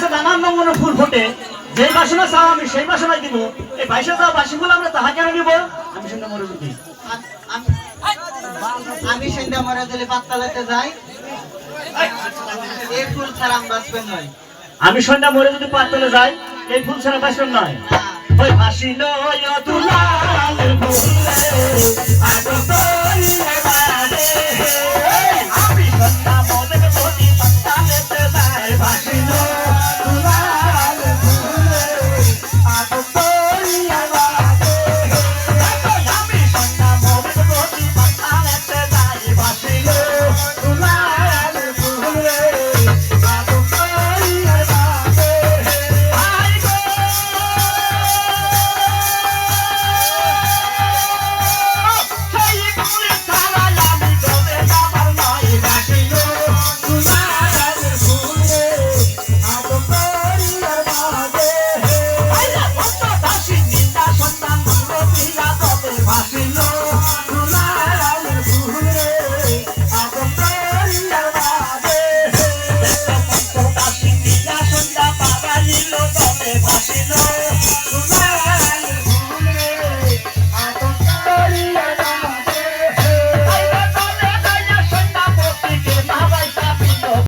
গাছে নানান রঙের ফুল ফোটে, যে বাসনা চাও আমি সেই বাসনাই দিব। এই বাইশে যাওয়া বাসি ফুল আমরা তাহা কেন নিব? আমি সন্ধ্যা মরে যদি আমি সন্ধ্যা মরে যদি পাততালাতে যাই, এই ফুল ছাড়া আমি বাঁচবেন নয়। আমি সন্ধ্যা মরে যদি পাততলে যাই, এই ফুল ছাড়া বাসবেন নয়। ওই ভাসিল তুলাল ফুলে আটক করিলে বারে